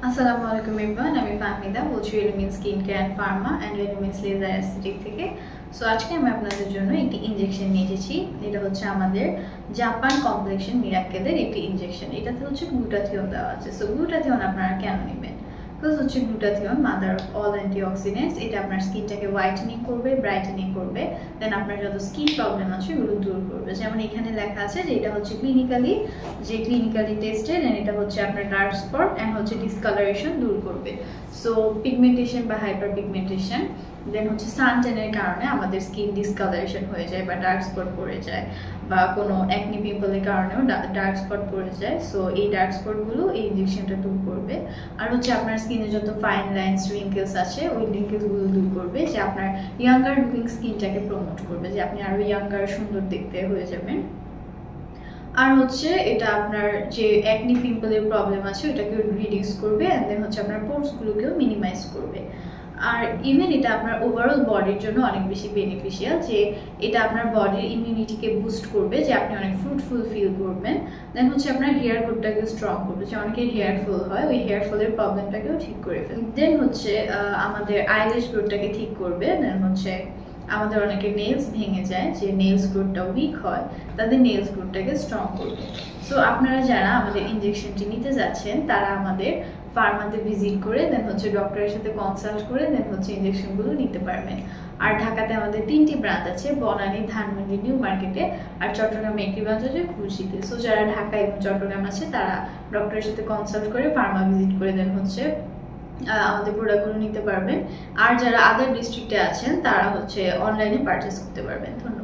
আসসালামু আলাইকুম এভরিওয়ান, আমি ফাহমিদা বলছি element skin care and pharma and elements laser aesthetic থেকে। সো আজকে আমি আপনাদের জন্য একটি ইনজেকশন নিয়ে এসেছি। এটা হচ্ছে আমাদের জাপান কমপ্লেক্সন মিরাকেলের একটি ইনজেকশন। এটাতে হচ্ছে গ্লুটাথিয়ন দেওয়া আছে। সো গ্লুটাথিয়ন আপনারা কেন নেবেন? বিকজ হচ্ছে glutathione mother of all antioxidants. এটা আপনার স্কিনটাকে হোয়াইটেনিং করবে, ব্রাইটেনিং করবে, দেন আপনার যত স্কিন প্রবলেম আছে ওগুলো দূর করবে। যেমন এখানে লেখা আছে যে এটা হচ্ছে ক্লিনিক্যালি টেস্টেড অ্যান্ড এটা হচ্ছে আপনার ডার্ক স্পট অ্যান্ড হচ্ছে ডিসকালারেশন দূর করবে। সো পিগমেন্টেশন বা হাইপার পিগমেন্টেশন, দেন হচ্ছে সানটেনের কারণে আমাদের স্কিন ডিসকালারেশন হয়ে যায় বা ডার্ক স্পট পড়ে যায়, বা কোনো অ্যাকনি পিম্পলের কারণেও ডার্ক স্পট পড়ে যায়। সো এই ডার্ক স্পটগুলো এই ইনজেকশনটা দূর করবে। আর হচ্ছে আপনার স্কিনে যত ফাইন লাইন্স রিঙ্কেলস আছে ওই রিঙ্কেলসগুলো দূর করবে, যে আপনার ইয়াঙ্গার লুকিং স্কিনটাকে প্রমোট করবে, যে আপনি আরও ইয়াঙ্গার সুন্দর দেখতে হয়ে যাবেন। আর হচ্ছে এটা আপনার যে অ্যাকনি পিম্পলের প্রবলেম আছে ওটাকে রিডিউস করবে অ্যান্ড দেন হচ্ছে আপনার পোর্সগুলোকেও মিনিমাইজ করবে। আর ইভেন এটা আপনার ওভারঅল বডির জন্য অনেক বেশি বেনিফিশিয়াল, যে এটা আপনার বডির ইমিউনিটিকে বুস্ট করবে, যে আপনি অনেক ফ্রুটফুল ফিল করবেন। দেন হচ্ছে আপনার হেয়ার গ্রোথটাকে স্ট্রং করবে, যে অনেকের হেয়ার ফল হয়, ওই হেয়ার ফলের প্রবলেমটাকেও ঠিক করে ফেলবে। দেন হচ্ছে আমাদের আইল্যাশ গ্রোথটাকে ঠিক করবে। দেন হচ্ছে আমাদের অনেকের নেলস ভেঙে যায়, যে নেলস গ্রোথটা উইক হয়, তাদের নেলস গ্রোথটাকে স্ট্রং করবে। সো আপনারা যারা আমাদের ইনজেকশনটি নিতে যাচ্ছেন তারা আমাদের ফার্মাতে ভিজিট করে দেন হচ্ছে ডক্টরের সাথে কনসাল্ট করে দেন হচ্ছে ইনজেকশনগুলো নিতে পারবেন। আর ঢাকাতে আমাদের 3টি ব্রাঞ্চ আছে, বনানী, ধানমন্ডি, নিউ মার্কেটে, আর চট্টগ্রামে একটি ব্রাঞ্চ আছে খুলশীতে। সো যারা ঢাকা এবং চট্টগ্রাম আছে তারা ডক্টরের সাথে কনসাল্ট করে ফার্মা ভিজিট করে দেন হচ্ছে আমাদের প্রোডাক্টগুলো নিতে পারবেন। আর যারা আদার ডিস্ট্রিক্টে আছেন তারা হচ্ছে অনলাইনে পারচেস করতে পারবেন। ধন্যবাদ।